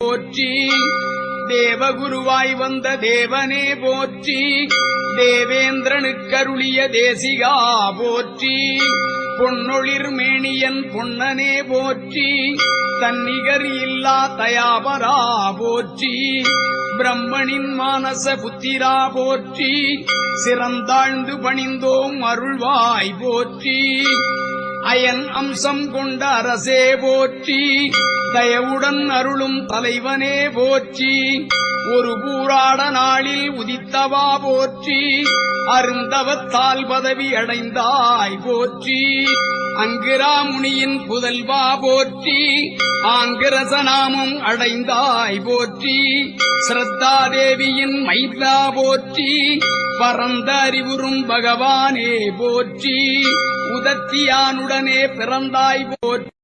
போற்றி. தேவகுருவாய் வந்த தேவனே போற்றி. தேவேந்திரனுக்கருளிய தேசிகா போற்றி. பொன்னொளிர் மேனியன் பொன்னனே போற்றி. தன்னிகர் இல்லா தயாபரா போற்றி. பிரம்மனின் மானச புத்திரா போற்றி. சிறந்தாழ்ந்து பணிந்தோம் அருள்வாய் போற்றி. அயன் அம்சம் கொண்ட அரசே போற்றி. தயவுடன் அருளும் தலைவனே போற்றி. ஒரு பூராட நாளில் உதித்தவா போற்றி. அருந்தவத்தால் பதவி அடைந்தாய் போற்றி. அங்கிராமுனியின் புதல்வா போற்றி. ஆங்கிரசநாமம் அடைந்தாய் போற்றி. ஸ்ரத்தாதேவியின் மைத்ரா போற்றி. பரந்த அறிவுறும் பகவானே போற்றி. உதத்தியானுடனே பிறந்தாய் போற்றி.